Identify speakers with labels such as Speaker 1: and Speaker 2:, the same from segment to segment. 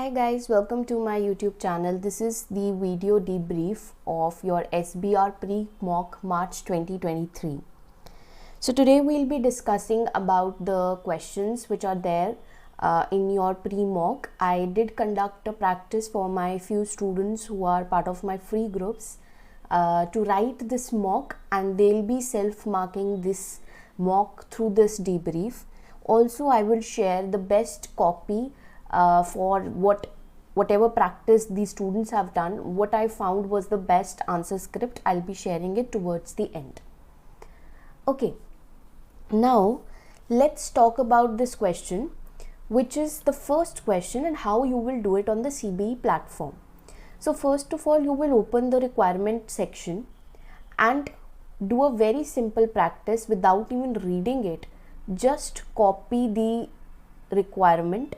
Speaker 1: Hi guys, welcome to my YouTube channel. This is the video debrief of your SBR Pre-Mock March 2023. So today we'll be discussing about the questions which are there in your pre-mock. I did conduct a practice for my few students who are part of my free groups to write this mock, and they'll be self-marking this mock through this debrief. Also, I will share the best copy for whatever practice these students have done. What I found was the best answer script. I'll be sharing it towards the end. Okay, now let's talk about this question, which is the first question, and how you will do it on the CBE platform. So first of all, you will open the requirement section and do a very simple practice without even reading it. Just copy the requirement.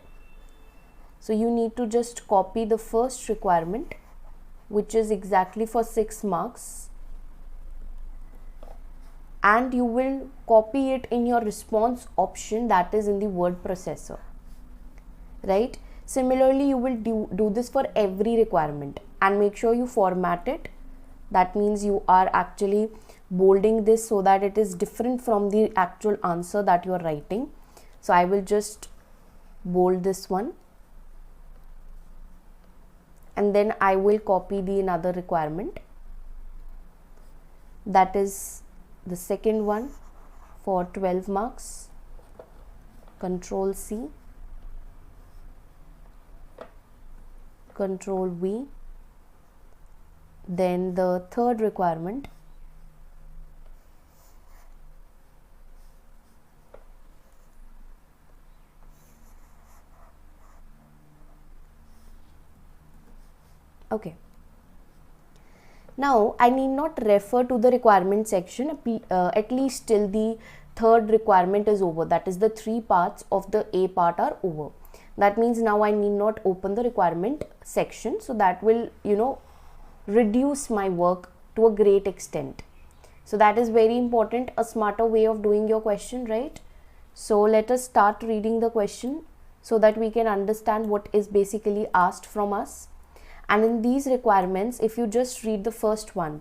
Speaker 1: So you need to just copy the first requirement, which is exactly for 6 marks, and you will copy it in your response option, that is in the word processor, right? Similarly, you will do this for every requirement, and make sure you format it. That means you are actually bolding this so that it is different from the actual answer that you are writing. So I will just bold this one, and then I will copy the another requirement, that is the second one for 12 marks. Control C, Control V. Then the third requirement, okay. Now I need not refer to the requirement section at least till the third requirement is over, that is the 3 parts of the A part are over. That means now I need not open the requirement section, so that will reduce my work to a great extent. So that is very important, a smarter way of doing your question, right? So let us start reading the question so that we can understand what is basically asked from us. And in these requirements, if you just read the first one,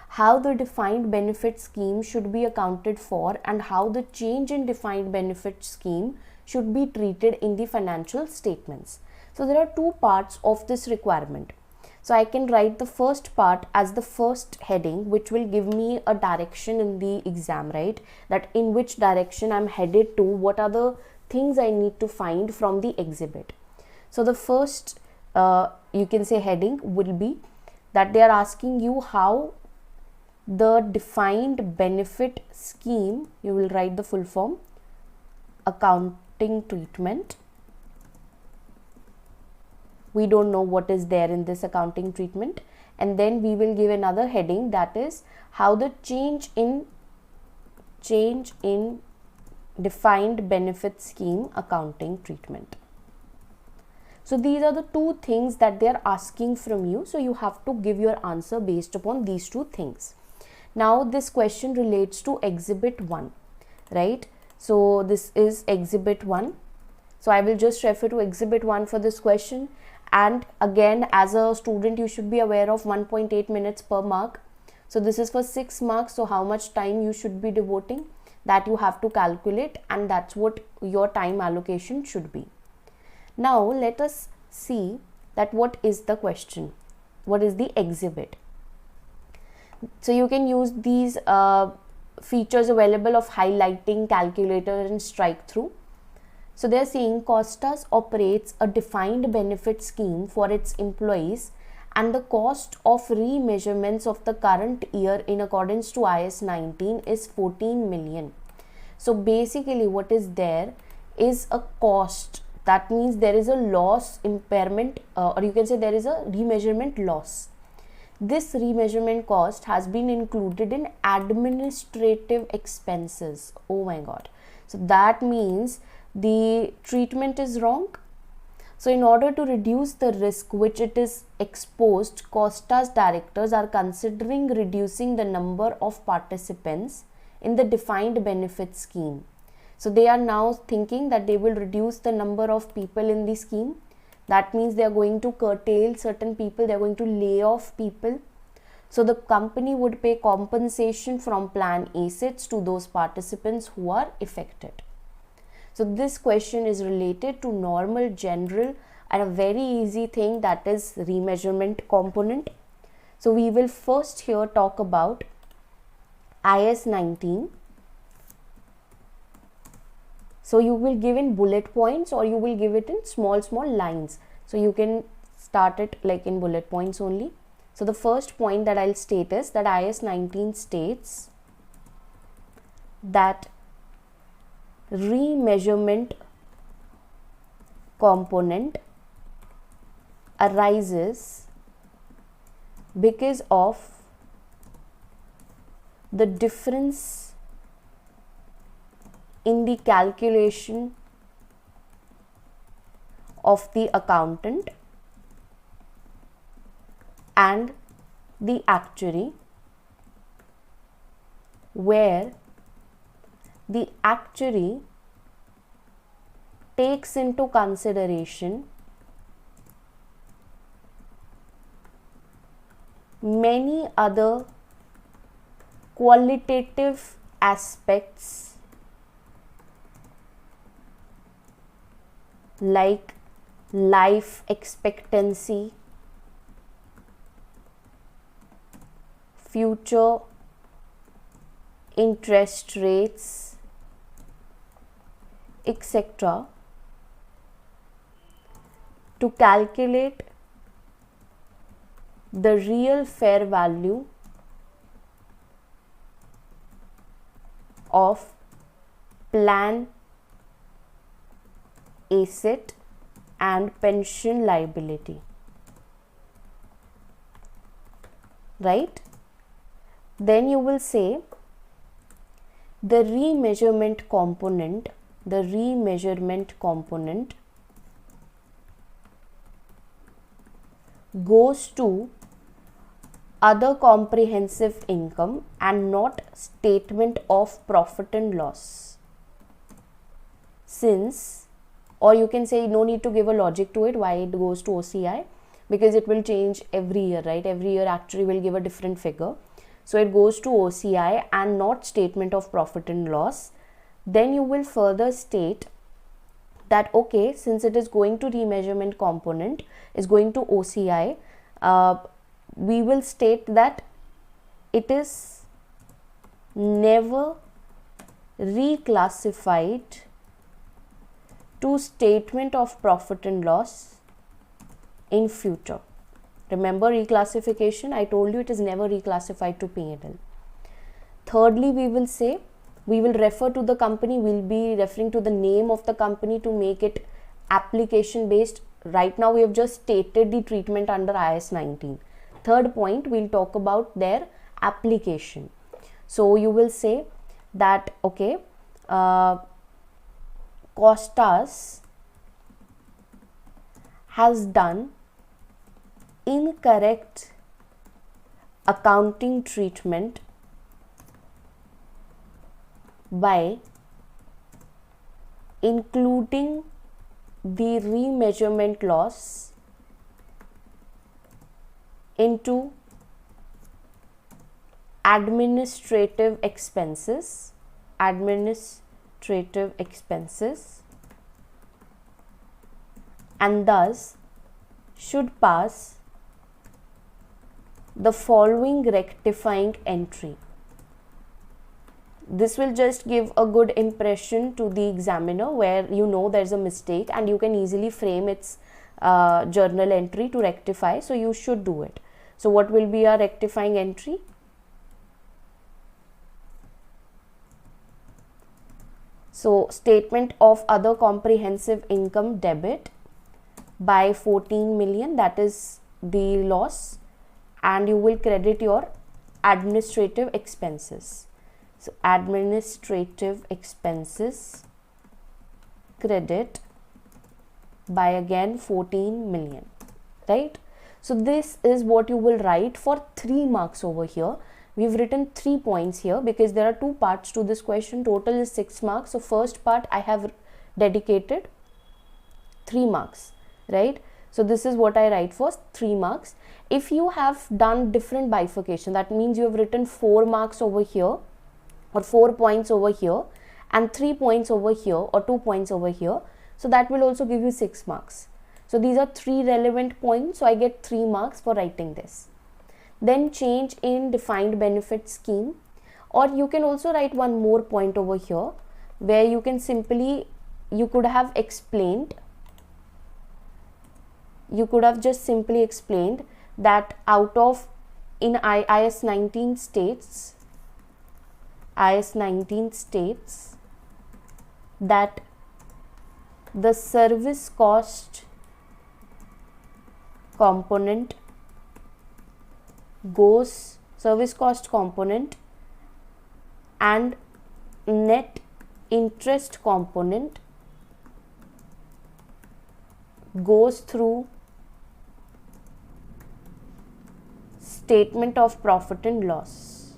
Speaker 1: how the defined benefit scheme should be accounted for and how the change in defined benefit scheme should be treated in the financial statements. So there are 2 parts of this requirement. So I can write the first part as the first heading, which will give me a direction in the exam, right? That in which direction I'm headed to, what are the things I need to find from the exhibit. So the first you can say heading will be that they are asking you how the defined benefit scheme, you will write the full form, accounting treatment. We don't know what is there in this accounting treatment, and then we will give another heading, that is how the change in defined benefit scheme accounting treatment. So these are the 2 things that they are asking from you. So you have to give your answer based upon these 2 things. Now this question relates to exhibit 1, right? So this is exhibit 1. So I will just refer to exhibit 1 for this question. And again, as a student, you should be aware of 1.8 minutes per mark. So this is for 6 marks. So how much time you should be devoting, that you have to calculate, and that's what your time allocation should be. Now let us see that what is the question, what is the exhibit. So you can use these features available of highlighting, calculator and strike through. So they are saying Costas operates a defined benefit scheme for its employees, and the cost of remeasurements of the current year in accordance to IS 19 is 14 million. So basically what is there is a cost. That means there is a loss, impairment, or you can say there is a remeasurement loss. This remeasurement cost has been included in administrative expenses. Oh my God. So that means the treatment is wrong. So in order to reduce the risk which it is exposed, Costas directors are considering reducing the number of participants in the defined benefit scheme. So they are now thinking that they will reduce the number of people in the scheme. That means they are going to curtail certain people, they are going to lay off people. So the company would pay compensation from plan assets to those participants who are affected. So this question is related to normal, general, and a very easy thing, that is remeasurement component. So we will first here talk about IAS 19. So you will give in bullet points or you will give it in small lines. So you can start it like in bullet points only. So the first point that I'll state is that IAS 19 states that remeasurement component arises because of the difference in the calculation of the accountant and the actuary, where the actuary takes into consideration many other qualitative aspects like life expectancy, future interest rates, etc., to calculate the real fair value of plan asset and pension liability, right? Then you will say the remeasurement component goes to other comprehensive income and not statement of profit and loss. Since, or you can say no need to give a logic to it why it goes to OCI, because it will change every year, right? Every year actually will give a different figure. So it goes to OCI and not statement of profit and loss. Then you will further state that okay, since it is going to remeasurement component, is going to OCI, we will state that it is never reclassified to statement of profit and loss in future. Remember reclassification, I told you it is never reclassified to P&L. Thirdly, we will say, we will refer to the company, we will be referring to the name of the company to make it application based. Right now we have just stated the treatment under IAS 19. Third point, we will talk about their application. So you will say that okay, Costas has done incorrect accounting treatment by including the remeasurement loss into administrative expenses and thus should pass the following rectifying entry. This will just give a good impression to the examiner where you know there's a mistake and you can easily frame its journal entry to rectify. So you should do it. So what will be our rectifying entry? So statement of other comprehensive income debit by 14 million, that is the loss, and you will credit your administrative expenses. So administrative expenses credit by again 14 million, right? So this is what you will write for 3 marks over here. We've written 3 points here because there are 2 parts to this question. Total is 6 marks. So first part I have dedicated 3 marks, right? So this is what I write for 3 marks. If you have done different bifurcation, that means you have written 4 marks over here or 4 points over here and 3 points over here or 2 points over here. So that will also give you 6 marks. So these are 3 relevant points. So I get 3 marks for writing this. Then change in defined benefit scheme, or you can also write one more point over here where you can simply, you could have just simply explained that out of in IS 19 states that the service cost component and net interest component goes through statement of profit and loss,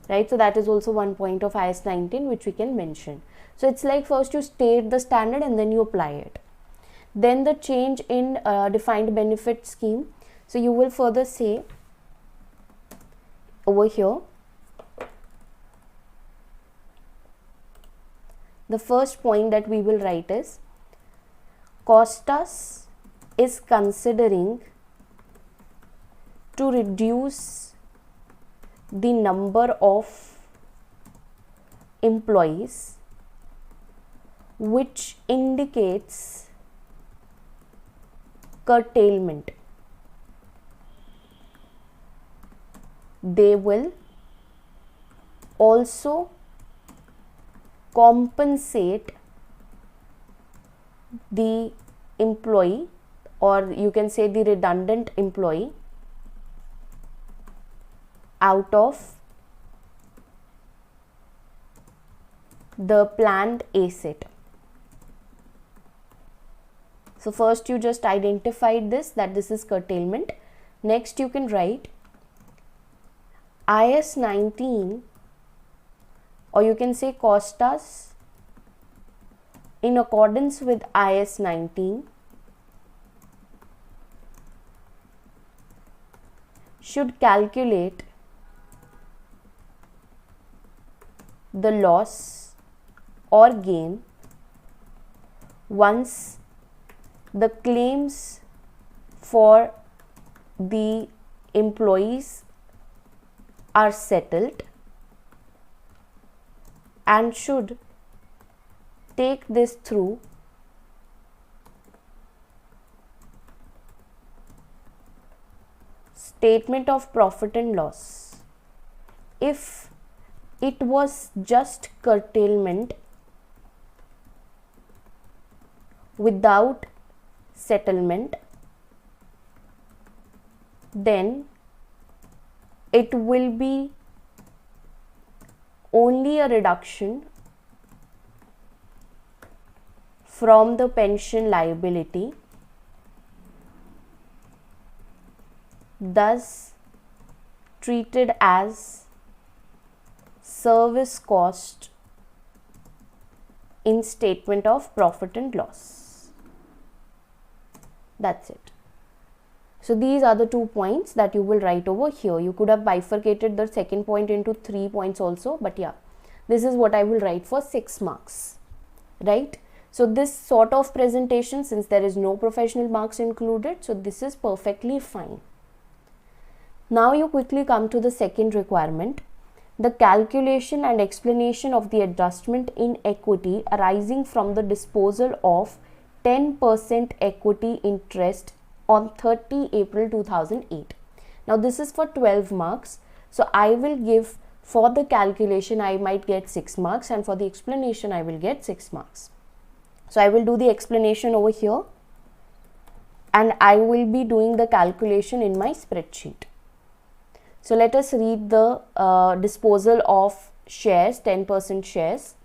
Speaker 1: right? So that is also one point of IS 19 which we can mention. So it's like first you state the standard and then you apply it. Then the change in defined benefit scheme. So you will further say over here, the first point that we will write is Costas is considering to reduce the number of employees, which indicates curtailment. They will also compensate the employee, or you can say the redundant employee, out of the planned asset. So first you just identified this, that this is curtailment. Next you can write IS 19, or you can say Costas in accordance with IS 19 should calculate the loss or gain once the claims for the employees are settled, and should take this through statement of profit and loss. If it was just curtailment without settlement, then it will be only a reduction from the pension liability, thus treated as service cost in statement of profit and loss. That's it. So these are the 2 points that you will write over here. You could have bifurcated the second point into 3 points also, but yeah, this is what I will write for 6 marks, right? So this sort of presentation, since there is no professional marks included, so this is perfectly fine. Now you quickly come to the second requirement, the calculation and explanation of the adjustment in equity arising from the disposal of 10% equity interest on 30 April 2008. Now this is for 12 marks. So I will give, for the calculation I might get 6 marks, and for the explanation I will get 6 marks. So I will do the explanation over here, and I will be doing the calculation in my spreadsheet. So let us read the disposal of shares, 10% shares.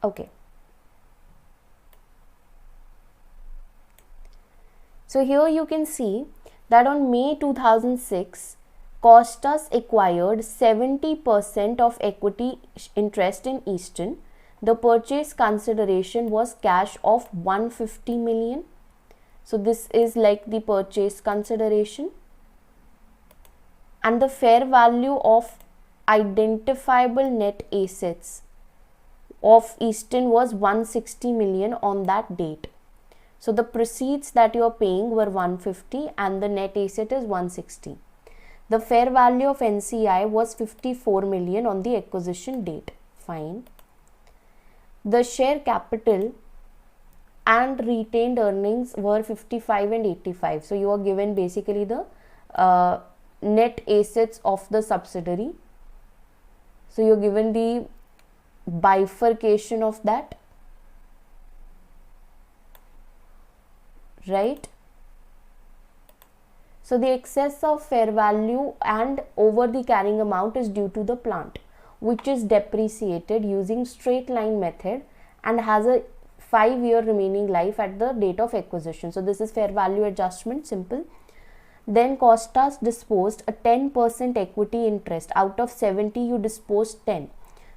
Speaker 1: Okay. So here you can see that on May 2006, Costas acquired 70% of equity interest in Eastern. The purchase consideration was cash of 150 million. So this is like the purchase consideration. And the fair value of identifiable net assets of Eastern was 160 million on that date. So the proceeds that you are paying were 150 and the net asset is 160. The fair value of NCI was 54 million on the acquisition date. Fine. The share capital and retained earnings were 55 and 85. So you are given basically the net assets of the subsidiary. So you are given the bifurcation of that, right? So the excess of fair value and over the carrying amount is due to the plant, which is depreciated using straight line method and has a 5-year remaining life at the date of acquisition. So this is fair value adjustment, simple. Then Costas disposed a 10% equity interest. Out of 70 you disposed 10.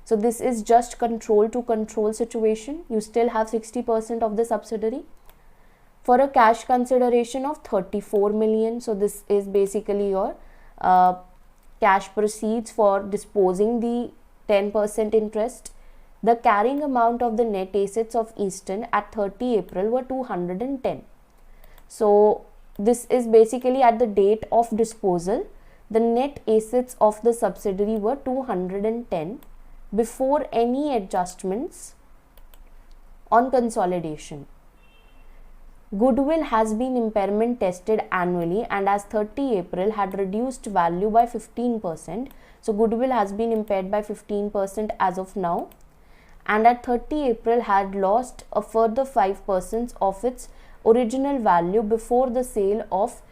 Speaker 1: So this is just control to control situation. You still have 60% of the subsidiary for a cash consideration of 34 million. So this is basically your cash proceeds for disposing the 10% interest. The carrying amount of the net assets of Eastern at 30 April were 210. So this is basically at the date of disposal. The net assets of the subsidiary were 210 before any adjustments on consolidation. Goodwill has been impairment tested annually and as 30 April had reduced value by 15%. So goodwill has been impaired by 15% as of now, and at 30 April had lost a further 5% of its original value before the sale of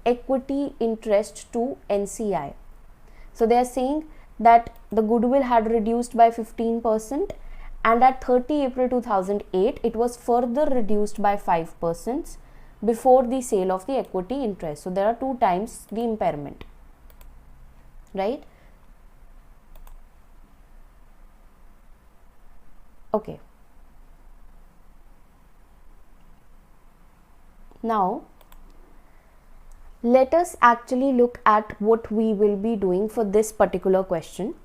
Speaker 1: equity interest to NCI. So they are saying that the goodwill had reduced by 15% and at 30 April 2008 it was further reduced by 5% before the sale of the equity interest. So there are 2 times the impairment, right? Okay. Now let us actually look at what we will be doing for this particular question.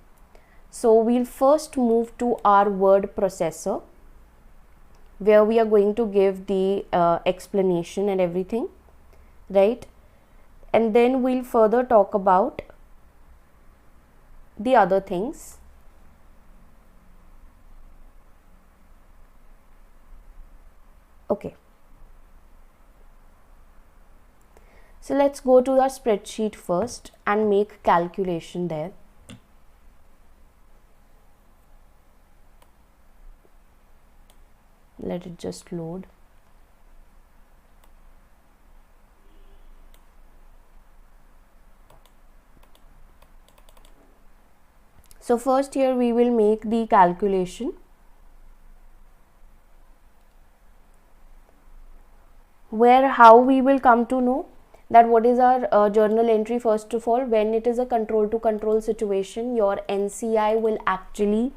Speaker 1: So we'll first move to our word processor, where we are going to give the explanation and everything, right? And then we'll further talk about the other things. Okay. So let's go to our spreadsheet first and make calculation there. Let it just load. So first here we will make the calculation. How we will come to know that what is our journal entry. First of all, when it is a control to control situation, your NCI will actually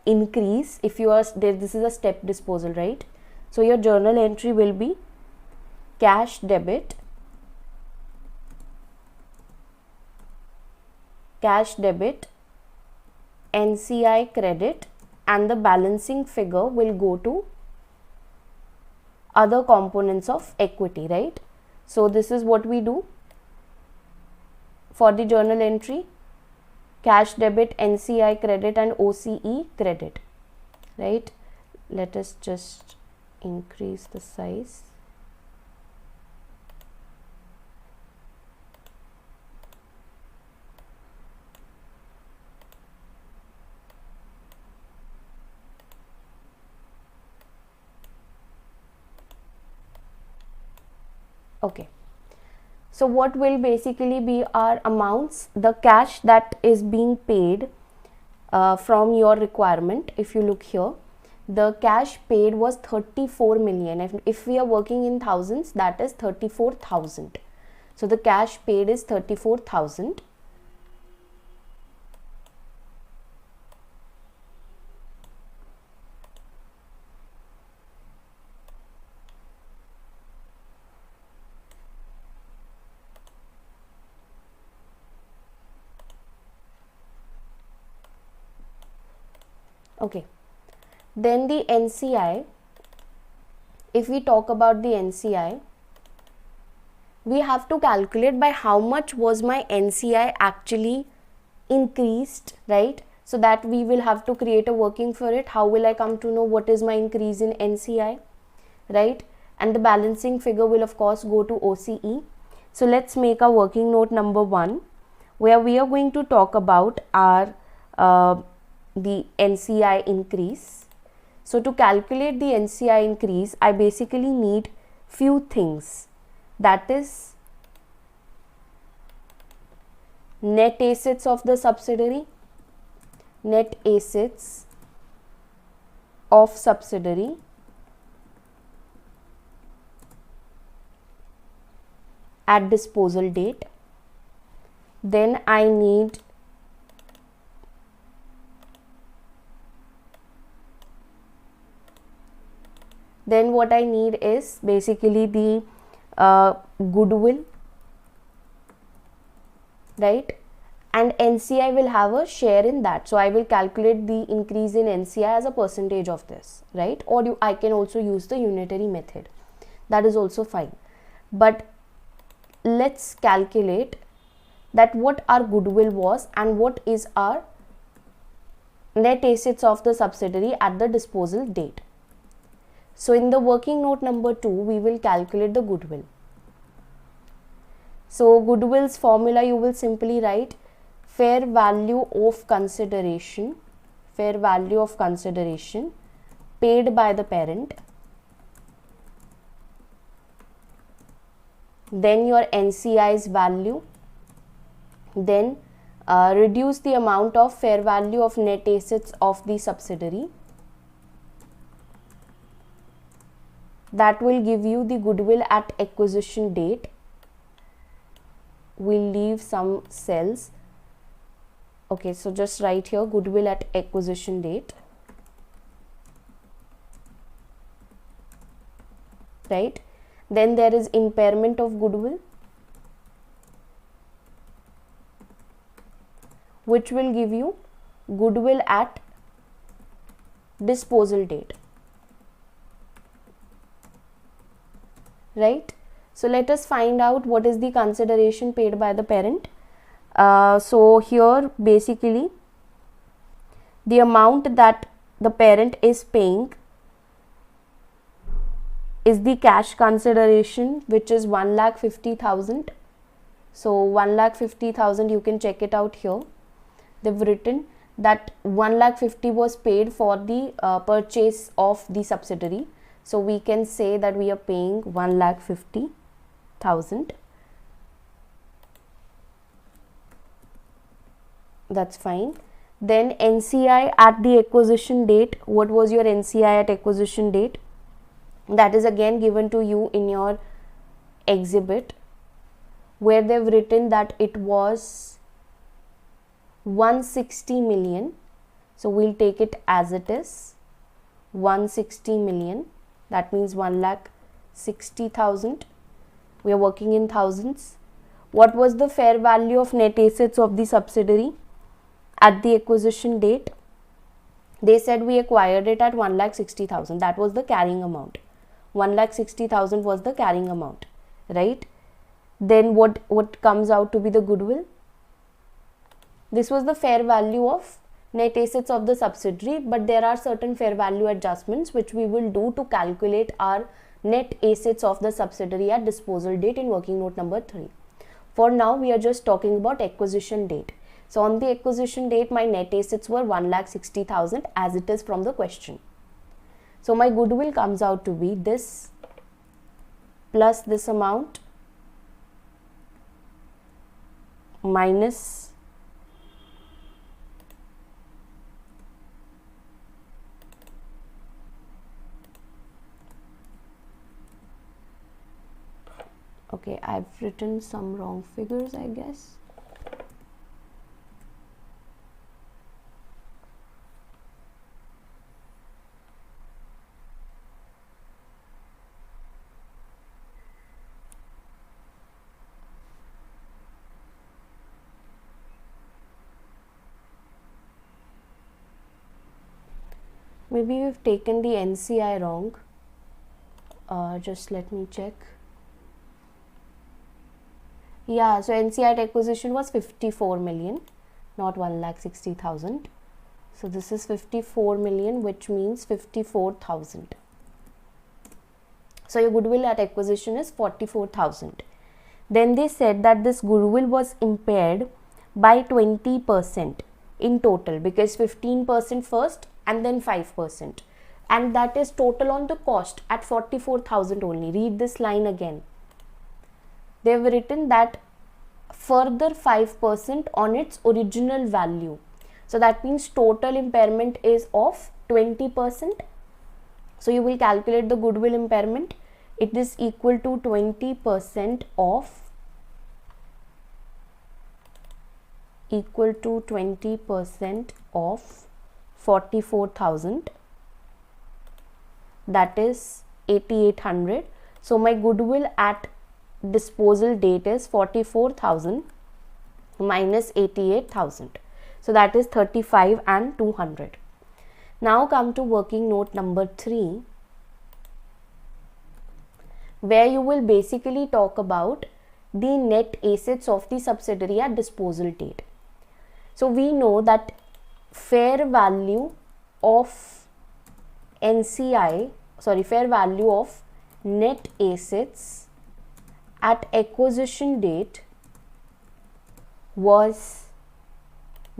Speaker 1: increase if you are there. This is a step disposal, right? So your journal entry will be cash debit, NCI credit, and the balancing figure will go to other components of equity, right? So this is what we do for the journal entry: cash debit, NCI credit, and OCE credit, right? Let us just increase the size. Okay. So what will basically be our amounts? The cash that is being paid from your requirement. If you look here, the cash paid was 34 million. If we are working in thousands, that is 34,000. So the cash paid is 34,000. Okay, then the NCI, if we talk about the NCI, we have to calculate by how much was my NCI actually increased, right? So that we will have to create a working for it. How will I come to know what is my increase in NCI, right? And the balancing figure will of course go to OCE. So let's make a working note number 1, where we are going to talk about our the NCI increase. So to calculate the NCI increase, I basically need few things. That is net assets of the subsidiary, net assets of subsidiary, at disposal date. Then I need what I need is basically the goodwill, right? And NCI will have a share in that. So I will calculate the increase in NCI as a percentage of this, right? Or I can also use the unitary method. That is also fine. But let's calculate that what our goodwill was and what is our net assets of the subsidiary at the disposal date. So in the working note number 2, we will calculate the goodwill. So goodwill's formula, you will simply write fair value of consideration paid by the parent, then your NCI's value, then reduce the amount of fair value of net assets of the subsidiary. That will give you the goodwill at acquisition date. We'll leave some cells. Okay, so just write here goodwill at acquisition date, right? Then there is impairment of goodwill, which will give you goodwill at disposal date, right? So let us find out what is the consideration paid by the parent. So here basically the amount that the parent is paying is the cash consideration, which is 1,50,000. So 1,50,000, you can check it out here. They've written that 1,50,000 was paid for the purchase of the subsidiary. So we can say that we are paying 1,50,000. That's fine. Then NCI at the acquisition date. What was your NCI at acquisition date? That is again given to you in your exhibit, where they've written that it was 160 million. So we'll take it as it is, 160 million. That means 1,60,000. We are working in thousands. What was the fair value of net assets of the subsidiary at the acquisition date? They said we acquired it at 1,60,000. That was the carrying amount. 1,60,000 was the carrying amount, right? Then what comes out to be the goodwill? This was the fair value of net assets of the subsidiary, but there are certain fair value adjustments which we will do to calculate our net assets of the subsidiary at disposal date in working note number 3. For now, we are just talking about acquisition date. So on the acquisition date, my net assets were 1,60,000 as it is from the question. So my goodwill comes out to be this plus this amount minus okay, I've written some wrong figures, I guess. Maybe we've taken the NCI wrong. Just let me check. Yeah, so NCI at acquisition was 54 million, not 1,60,000. So this is 54 million, which means 54,000. So your goodwill at acquisition is 44,000. Then they said that this goodwill was impaired by 20% in total, because 15% first and then 5%. And that is total on the cost at 44,000 only. Read this line again. They have written that further 5% on its original value. So that means total impairment is of 20%. So you will calculate the goodwill impairment. It is equal to 20% of 44,000, that is 8,800. So my goodwill at disposal date is 44,000 minus 88,000. So that is 35 and 200. Now come to working note number 3, where you will basically talk about the net assets of the subsidiary at disposal date. So we know that fair value of fair value of net assets at acquisition date was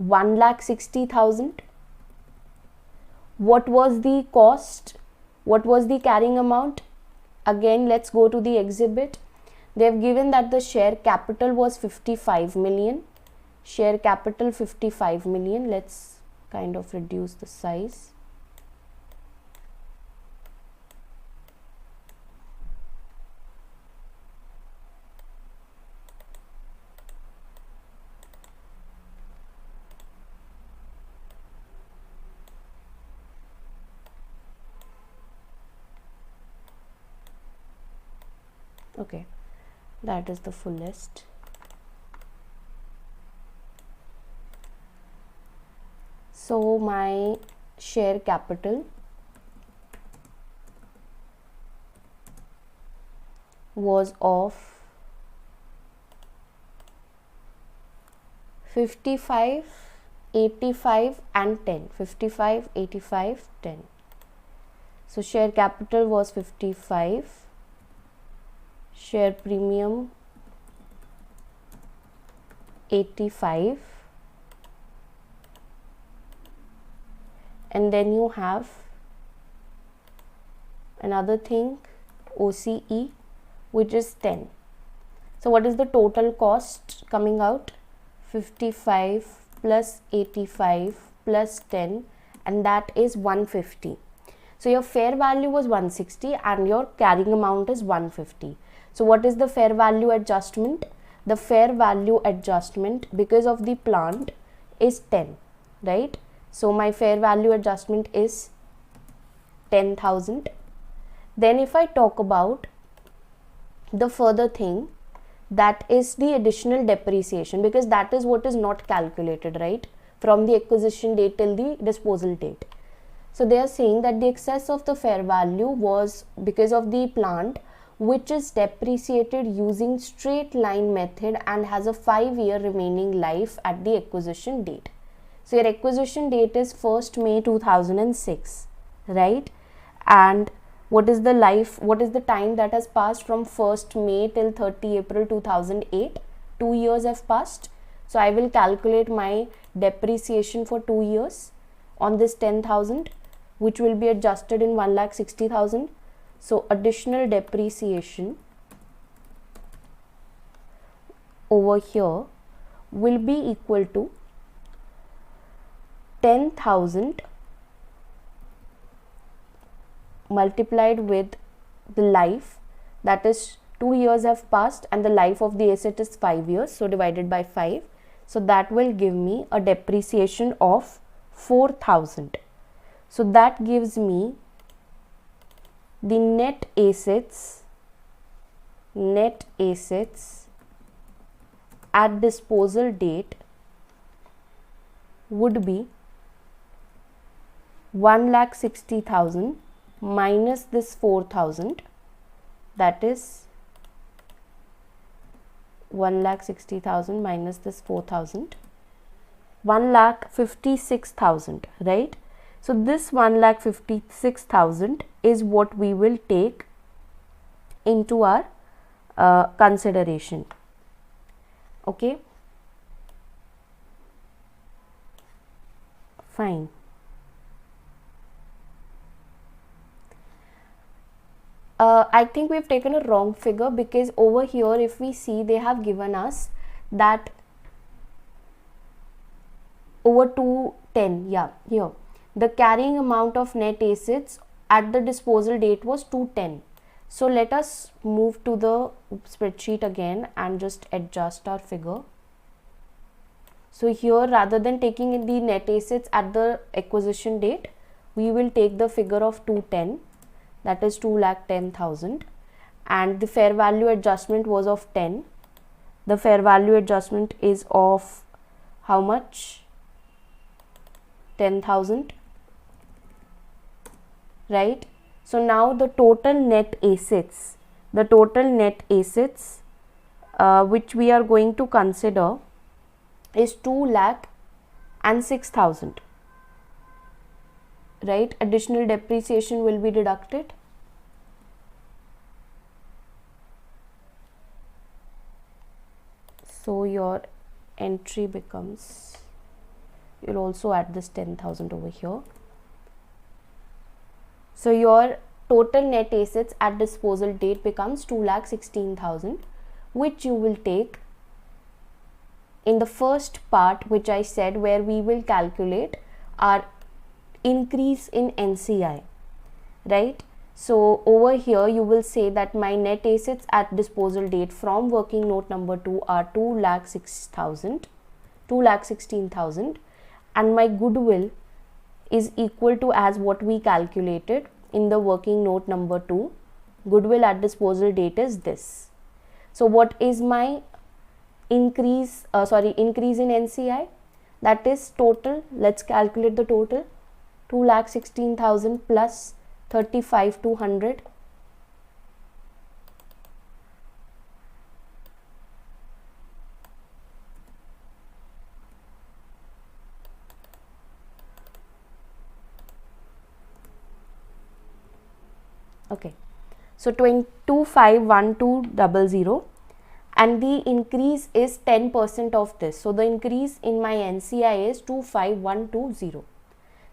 Speaker 1: 1,60,000. What was the cost? What was the carrying amount? Again, let's go to the exhibit. They have given that the share capital was 55 million. Share capital 55 million. Let's kind of reduce the size. Okay, that is the fullest. So my share capital was of 55, 85 and 10. 55, 85, 10. So share capital was 55. Share premium 85, and then you have another thing, OCE, which is 10. So what is the total cost coming out? 55 plus 85 plus 10, and that is 150. So your fair value was 160 and your carrying amount is 150. So what is the fair value adjustment? The fair value adjustment because of the plant is 10, right? So my fair value adjustment is 10,000. Then if I talk about the further thing, that is the additional depreciation, because that is what is not calculated, right, from the acquisition date till the disposal date. So they are saying that the excess of the fair value was because of the plant which is depreciated using straight line method and has a 5-year remaining life at the acquisition date. So your acquisition date is 1st May 2006, right? And what is the life, what is the time that has passed from 1st May till 30 April 2008? 2 years have passed. So I will calculate my depreciation for 2 years on this 10,000, which will be adjusted in 1,60,000. So additional depreciation over here will be equal to 10,000 multiplied with the life, that is 2 years have passed and the life of the asset is 5 years, so divided by 5. So that will give me a depreciation of 4,000. So that gives me the net assets at disposal date would be 1,60,000 minus this 4,000, that is 1,60,000 minus this 4,000, 1,56,000, right? So this 1,56,000 is what we will take into our consideration. Okay, fine. I think we've taken a wrong figure, because over here if we see, they have given us that over 210, yeah, here the carrying amount of net assets at the disposal date was 210. So let us move to the spreadsheet again and just adjust our figure. So here, rather than taking in the net assets at the acquisition date, we will take the figure of 210, that is 2,10,000, and the fair value adjustment was of 10. The fair value adjustment is of how much? 10,000, right? So now the total net assets, which we are going to consider is 2,06,000, right? Additional depreciation will be deducted. So your entry becomes, you'll also add this 10,000 over here. So your total net assets at disposal date becomes 2,16,000, which you will take in the first part, which I said, where we will calculate our increase in NCI, right? So over here you will say that my net assets at disposal date from working note number 2 are 2,16,000, and my goodwill is equal to as what we calculated in the working note number 2. Goodwill at disposal date is this. So what is my increase in NCI? That is total. Let's calculate the total. 2,16,000 plus 35,200. Okay, so 25,1200, and the increase is 10% of this. So the increase in my NCI is 25,120.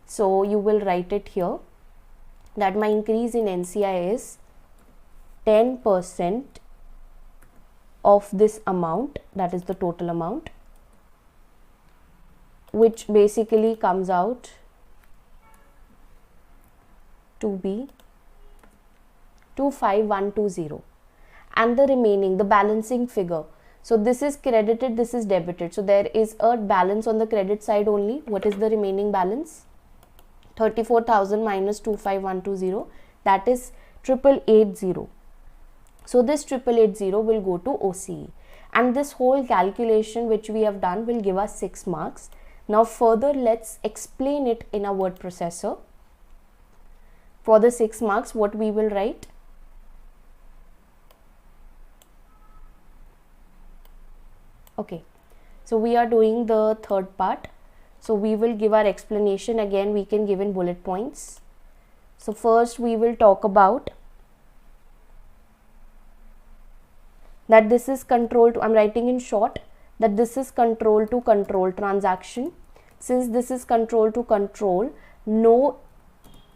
Speaker 1: So you will write it here that my increase in NCI is 10% of this amount, that is the total amount, which basically comes out to be 25,120, and the remaining, the balancing figure. So this is credited, this is debited. So there is a balance on the credit side only. What is the remaining balance? 34,000 minus 25,120, that is 8,880. So this 8,880 will go to OCE, and this whole calculation which we have done will give us 6 marks. Now further, let's explain it in a word processor. For the 6 marks, what we will write? Okay, so we are doing the third part. So we will give our explanation. Again, we can give in bullet points. So first we will talk about that this is control to, I'm writing in short that this is control to control transaction. Since this is control to control, no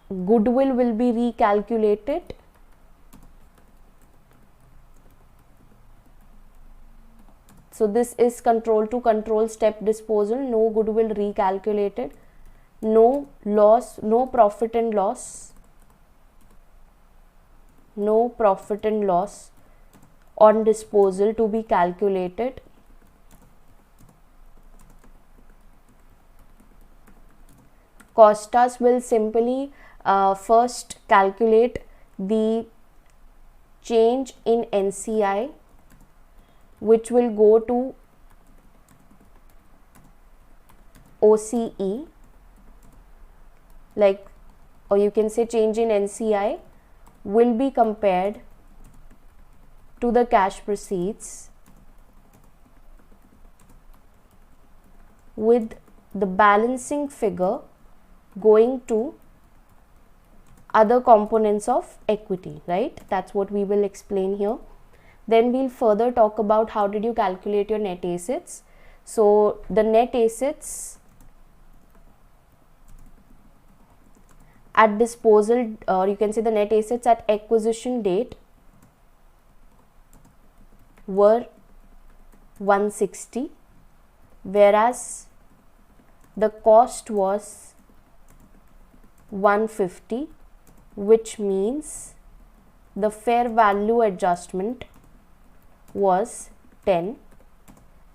Speaker 1: goodwill will be recalculated. So this is control to control step disposal, no goodwill recalculated, no loss, no profit and loss, no profit and loss on disposal to be calculated. Costas will simply first calculate the change in NCI, which will go to OCE, like or you can say change in NCI, will be compared to the cash proceeds with the balancing figure going to other components of equity, right? That's what we will explain here. Then we'll further talk about how did you calculate your net assets. So the net assets at disposal, or you can say the net assets at acquisition date were 160, whereas the cost was 150, which means the fair value adjustment was 10.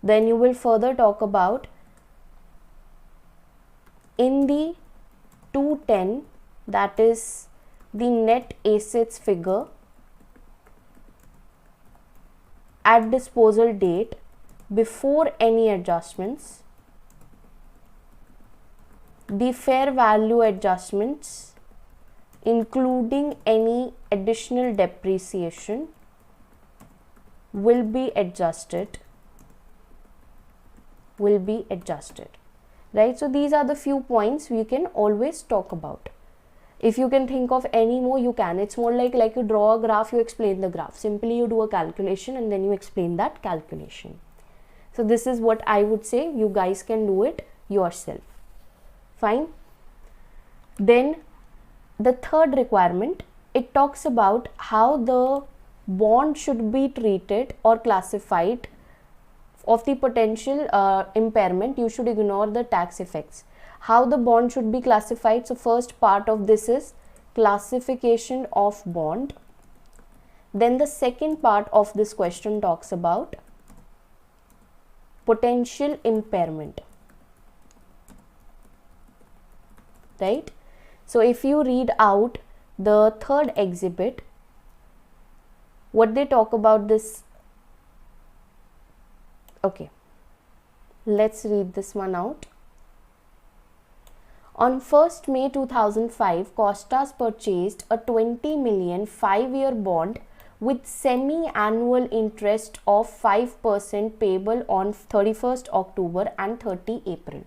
Speaker 1: Then you will further talk about in the 210, that is the net assets figure at disposal date before any adjustments, the fair value adjustments including any additional depreciation will be adjusted, right? So these are the few points we can always talk about. If you can think of any more, you can. It's more like you draw a graph, you explain the graph. Simply you do a calculation and then you explain that calculation. So this is what I would say. You guys can do it yourself. Fine. Then the third requirement, it talks about how the bond should be treated or classified of the potential impairment. You should ignore the tax effects. How the bond should be classified. So first part of this is classification of bond. Then the second part of this question talks about potential impairment, right? So if you read out the third exhibit, what they talk about this, okay, let's read this one out. On 1st May 2005, Costas purchased a 20 million 5-year bond with semi-annual interest of 5% payable on 31st October and 30 April.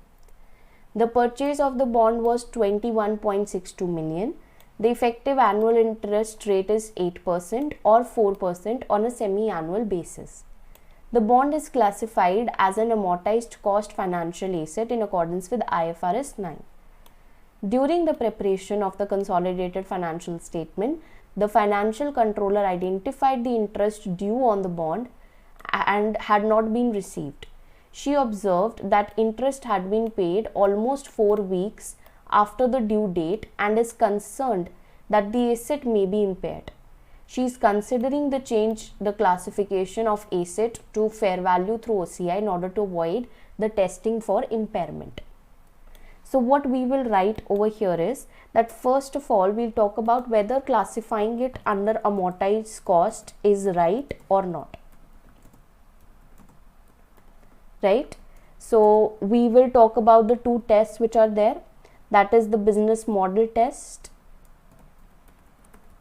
Speaker 1: The purchase of the bond was 21.62 million. The effective annual interest rate is 8% or 4% on a semi-annual basis. The bond is classified as an amortized cost financial asset in accordance with IFRS 9. During the preparation of the consolidated financial statement, the financial controller identified the interest due on the bond and had not been received. She observed that interest had been paid almost 4 weeks after the due date and is concerned that the asset may be impaired. She is considering the classification of asset to fair value through OCI in order to avoid the testing for impairment. So what we will write over here is that first of all we'll talk about whether classifying it under amortized cost is right or not. Right? So we will talk about the two tests which are there. That is the business model test.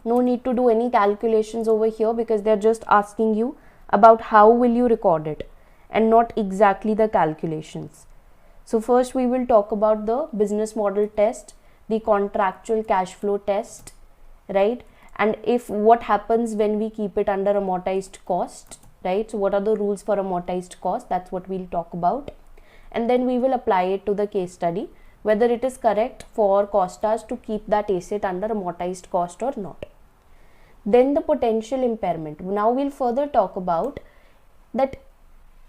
Speaker 1: No need to do any calculations over here because they're just asking you about how will you record it and not exactly the calculations. So first we will talk about the business model test, the contractual cash flow test, right? And if what happens when we keep it under amortized cost, right? So what are the rules for amortized cost? That's what we'll talk about. And then we will apply it to the case study, whether it is correct for Costas to keep that asset under amortized cost or not. Then the potential impairment. Now we'll further talk about that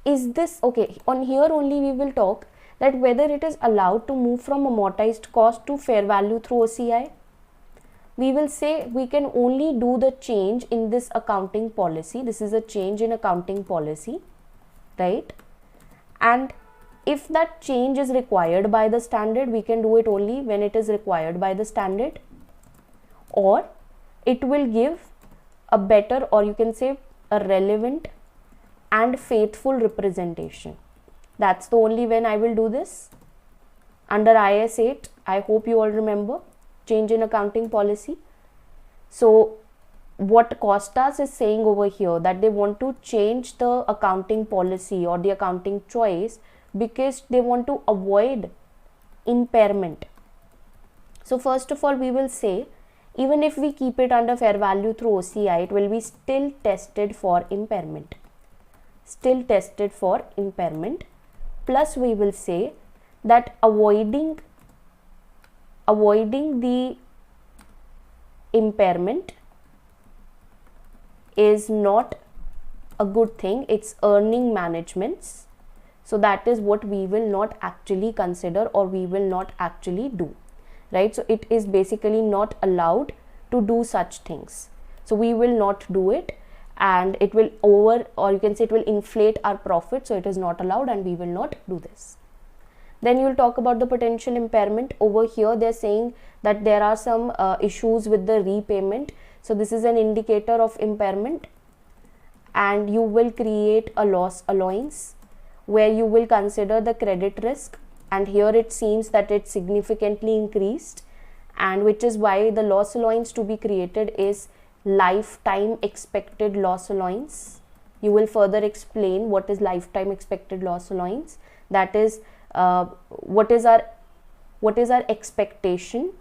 Speaker 1: is this, okay, on here only we will talk that whether it is allowed to move from amortized cost to fair value through OCI. We will say we can only do the change in this accounting policy. This is a change in accounting policy, right? And if that change is required by the standard, we can do it only when it is required by the standard, or it will give a better, or you can say a relevant and faithful representation. That's the only when I will do this under IS 8. I hope you all remember. change in accounting policy. So what Costas is saying over here, that they want to change the accounting policy or the accounting choice because they want to avoid impairment. So first of all, we will say, even if we keep it under fair value through OCI, it will be still tested for impairment. Still tested for impairment. Plus we will say that avoiding the impairment is not a good thing. It's earning managements. So that is what we will not actually consider or we will not actually do. Right? So it is basically not allowed to do such things. So we will not do it, and it will it will inflate our profit. So it is not allowed and we will not do this. Then you will talk about the potential impairment. Over here they are saying that there are some issues with the repayment. So this is an indicator of impairment, and you will create a loss allowance where you will consider the credit risk, and here it seems that it significantly increased, and which is why the loss allowance to be created is lifetime expected loss allowance. You will further explain what is lifetime expected loss allowance. That is what is our expectation,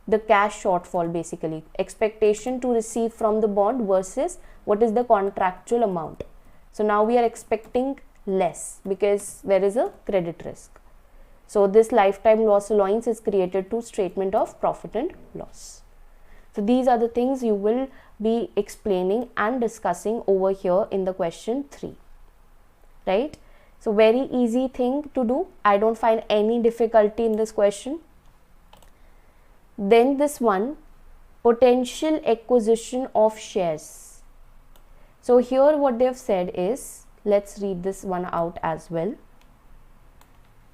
Speaker 1: the cash shortfall, basically expectation to receive from the bond versus what is the contractual amount. So now we are expecting less because there is a credit risk. So this lifetime loss allowance is created to statement of profit and loss. So these are the things you will be explaining and discussing over here in the question 3, right? So very easy thing to do. I don't find any difficulty in this question. Then this one, potential acquisition of shares. So here what they have said is, let's read this one out as well.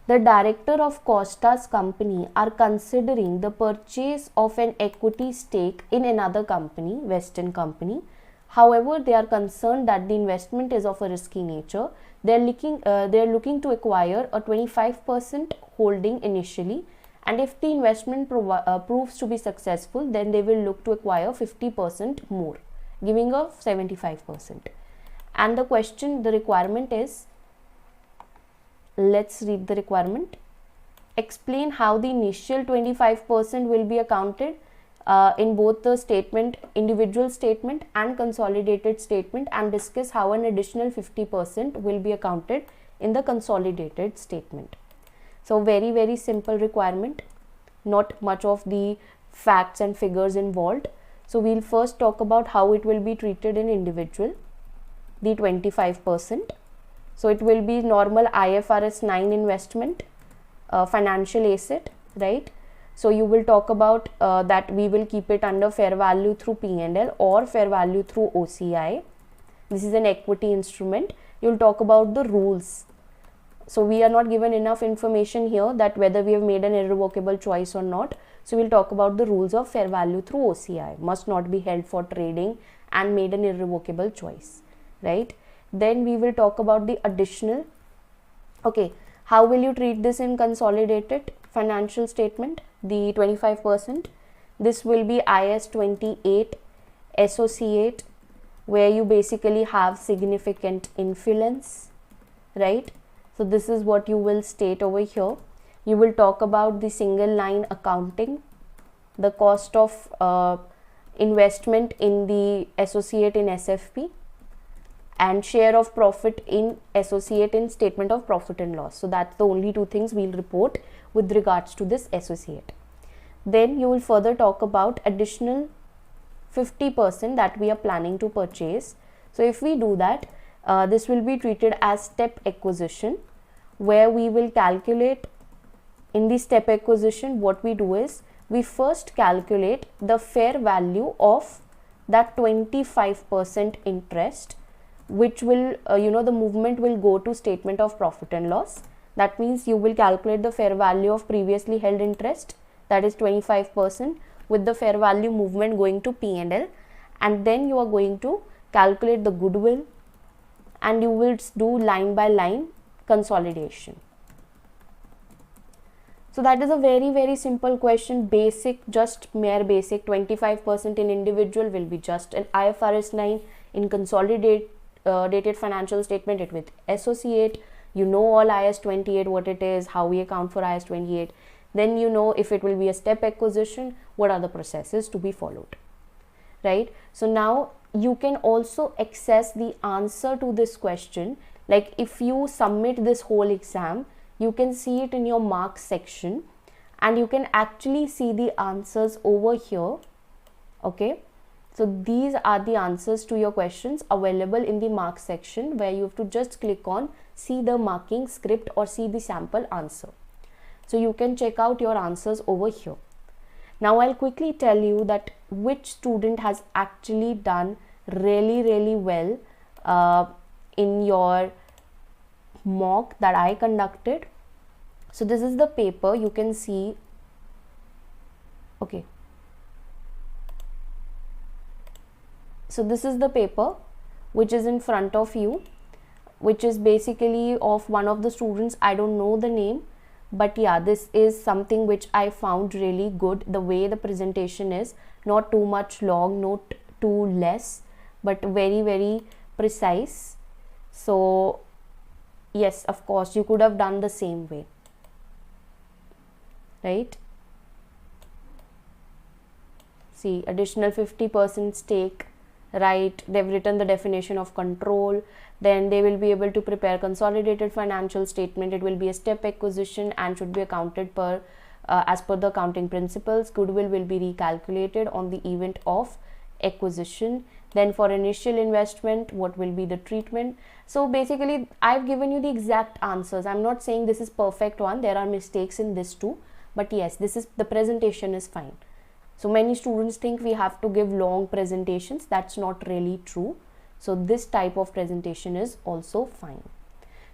Speaker 1: The director of Costa's company are considering the purchase of an equity stake in another company, Western company. However, they are concerned that the investment is of a risky nature. They are looking to acquire a 25% holding initially, and if the investment proves to be successful, then they will look to acquire 50% more, giving a 75%. And the requirement is, let's read the requirement. Explain how the initial 25% will be accounted in both the statement, individual statement and consolidated statement, and discuss how an additional 50% will be accounted in the consolidated statement. So very, very simple requirement, not much of the facts and figures involved. So we'll first talk about how it will be treated in individual, the 25%. So it will be normal IFRS 9 investment, financial asset, right? So you will talk about that we will keep it under fair value through P&L or fair value through OCI. This is an equity instrument. You will talk about the rules. So we are not given enough information here that whether we have made an irrevocable choice or not. So we'll talk about the rules of fair value through OCI. Must not be held for trading and made an irrevocable choice, right? Then we will talk about the additional. Okay, how will you treat this in consolidated financial statement? The 25%. This will be IS 28 associate, where you basically have significant influence, right? So this is what you will state over here. You will talk about the single line accounting, the cost of investment in the associate in SFP, and share of profit in associate in statement of profit and loss. So that's the only two things we'll report with regards to this associate. Then you will further talk about additional 50% that we are planning to purchase. So if we do that, this will be treated as step acquisition, where we will calculate in the step acquisition. What we do is we first calculate the fair value of that 25% interest, which will the movement will go to statement of profit and loss. That means you will calculate the fair value of previously held interest, that is 25%, with the fair value movement going to P&L, and then you are going to calculate the goodwill, and you will do line by line consolidation. So that is a very simple question, basic, just mere basic. 25% in individual will be just an IFRS 9. In consolidated financial statement, it will associate. You know all IAS 28, what it is, how we account for IAS 28. Then you know if it will be a step acquisition, what are the processes to be followed, right? So now you can also access the answer to this question. Like if you submit this whole exam, you can see it in your marks section and you can actually see the answers over here. Okay, so these are the answers to your questions available in the marks section, where you have to just click on see the marking script or see the sample answer. So you can check out your answers over here. Now I'll quickly tell you that which student has actually done really well in your mock that I conducted. So this is the paper, you can see. Okay, so this is the paper which is in front of you, which is basically of one of the students. I don't know the name, but yeah, this is something which I found really good. The way the presentation is, not too much long, not too less, but very precise. So yes, of course you could have done the same way, right? See, additional 50% stake, right? They've written the definition of control. Then they will be able to prepare consolidated financial statement. It will be a step acquisition and should be accounted per as per the accounting principles. Goodwill will be recalculated on the event of acquisition. Then for initial investment, what will be the treatment? So basically I've given you the exact answers. I'm not saying this is perfect one, there are mistakes in this too, but yes, this is the presentation is fine. So many students think we have to give long presentations. That's not really true. So this type of presentation is also fine.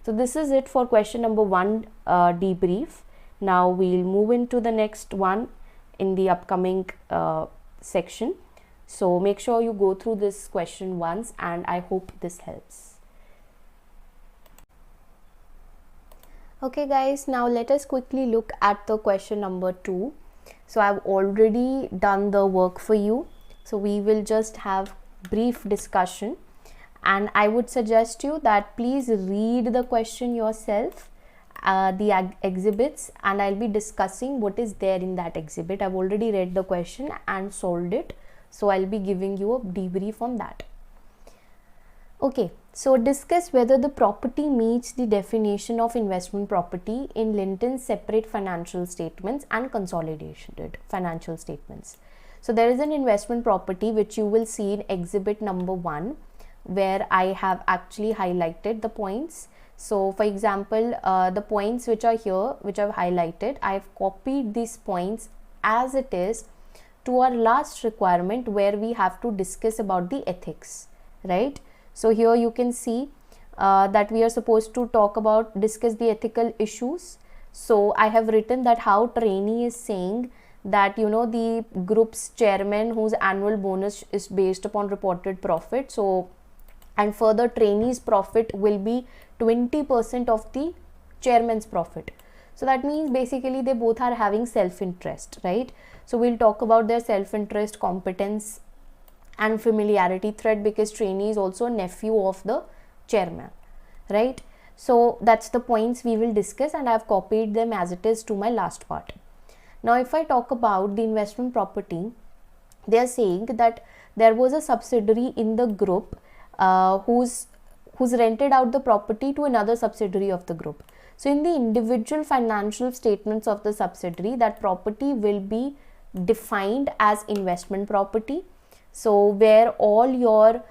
Speaker 1: So this is it for question number 1 debrief. Now we'll move into the next one in the upcoming section. So make sure you go through this question once, and I hope this helps. Okay guys, now let us quickly look at the question number 2. So I've already done the work for you. So we will just have brief discussion, and I would suggest you that please read the question yourself, the exhibits, and I'll be discussing what is there in that exhibit. I've already read the question and solved it, so I'll be giving you a debrief on that. Okay, so discuss whether the property meets the definition of investment property in Linton's separate financial statements and consolidated financial statements. So there is an investment property which you will see in exhibit number 1, where I have actually highlighted the points. So for example, the points which are here, which I've highlighted, I've copied these points as it is to our last requirement, where we have to discuss about the ethics, right? So here you can see that we are supposed to discuss the ethical issues. So I have written that how trainee is saying that, you know, the group's chairman whose annual bonus is based upon reported profit. So, and further trainee's profit will be 20% of the chairman's profit. So that means basically they both are having self-interest, right? So we'll talk about their self-interest, competence and familiarity thread, because trainee is also a nephew of the chairman, right? So that's the points we will discuss, and I've copied them as it is to my last part. Now if I talk about the investment property, they are saying that there was a subsidiary in the group who's rented out the property to another subsidiary of the group. So in the individual financial statements of the subsidiary, that property will be defined as investment property. So where all your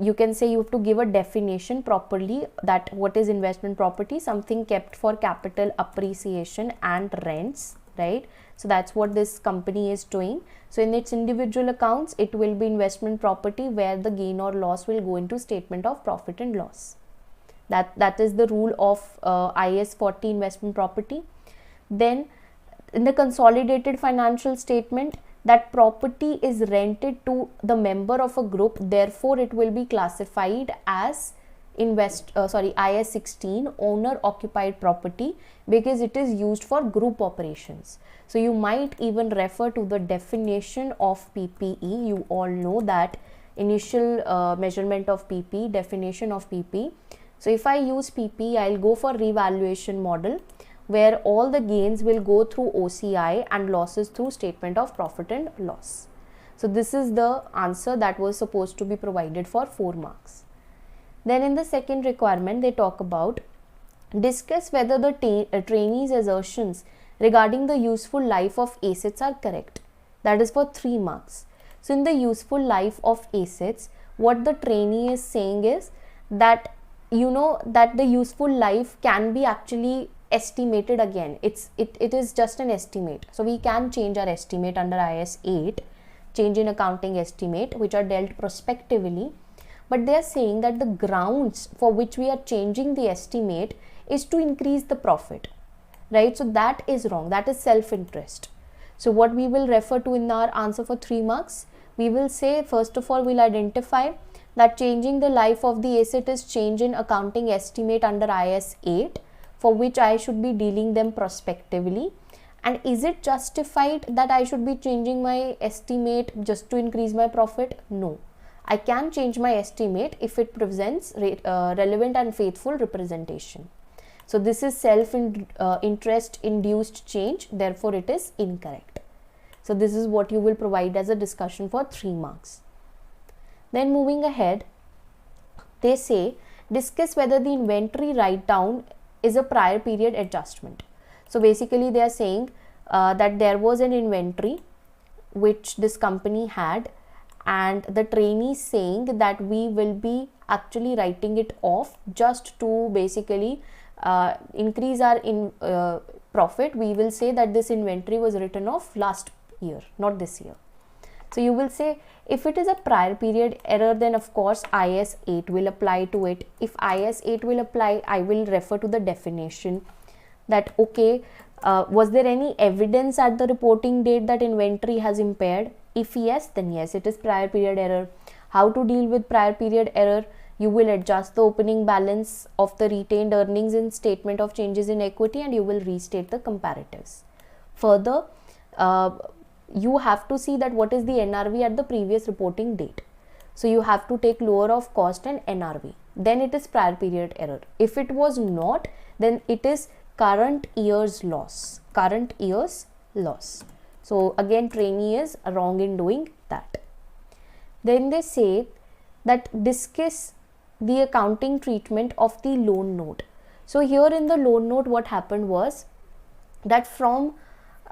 Speaker 1: you can say you have to give a definition properly that what is investment property, something kept for capital appreciation and rents, right? So that's what this company is doing. So in its individual accounts, it will be investment property, where the gain or loss will go into statement of profit and loss. That is the rule of IAS 40 investment property. Then in the consolidated financial statement, that property is rented to the member of a group, therefore it will be classified as IS 16 owner occupied property, because it is used for group operations. So you might even refer to the definition of PPE. You all know that initial measurement of PP, definition of PP. So if I use PP, I'll go for revaluation model, where all the gains will go through OCI and losses through statement of profit and loss. So this is the answer that was supposed to be provided for 4 marks. Then in the second requirement, they talk about discuss whether the trainee's assertions regarding the useful life of assets are correct. That is for 3 marks. So in the useful life of assets, what the trainee is saying is that, you know, that the useful life can be actually estimated again. It is just an estimate. So we can change our estimate under IS 8, change in accounting estimate, which are dealt prospectively. But they are saying that the grounds for which we are changing the estimate is to increase the profit, right? So that is wrong. That is self-interest. So what we will refer to in our answer for 3 marks, we will say, first of all, we'll identify that changing the life of the asset is change in accounting estimate under IS 8, for which I should be dealing them prospectively. And is it justified that I should be changing my estimate just to increase my profit? No. I can change my estimate if it presents relevant and faithful representation. So this is self-interest induced change, therefore it is incorrect. So this is what you will provide as a discussion for 3 marks. Then moving ahead, they say discuss whether the inventory write down is a prior period adjustment. So basically they are saying that there was an inventory which this company had, and the trainee is saying that we will be actually writing it off just to basically increase our profit. We will say that this inventory was written off last year, not this year. So you will say if it is a prior period error, then of course IS 8 will apply to it. If IS 8 will apply, I will refer to the definition that, okay, was there any evidence at the reporting date that inventory has impaired? If yes, then yes, it is prior period error. How to deal with prior period error? You will adjust the opening balance of the retained earnings in statement of changes in equity, and you will restate the comparatives. Further, you have to see that what is the NRV at the previous reporting date. So you have to take lower of cost and NRV. Then it is prior period error. If it was not, then it is current year's loss. Current year's loss. So again, trainee is wrong in doing that. Then they say that discuss the accounting treatment of the loan note. So here in the loan note, what happened was that from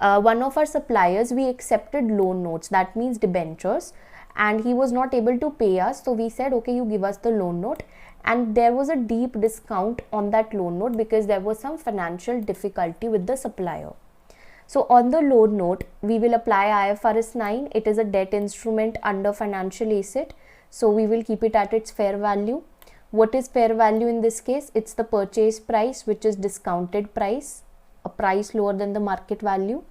Speaker 1: one of our suppliers, we accepted loan notes, that means debentures, and he was not able to pay us. So we said, okay, you give us the loan note, and there was a deep discount on that loan note because there was some financial difficulty with the supplier. So on the loan note, we will apply IFRS 9. It is a debt instrument under financial asset. So we will keep it at its fair value. What is fair value in this case? It's the purchase price, which is discounted price, a price lower than the market value.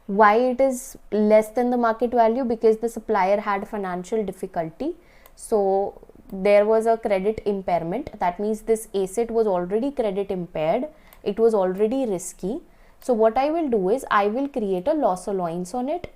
Speaker 1: Why it is less than the market value? Because the supplier had financial difficulty. So there was a credit impairment. That means this asset was already credit impaired. It was already risky. So what I will do is I will create a loss allowance on it,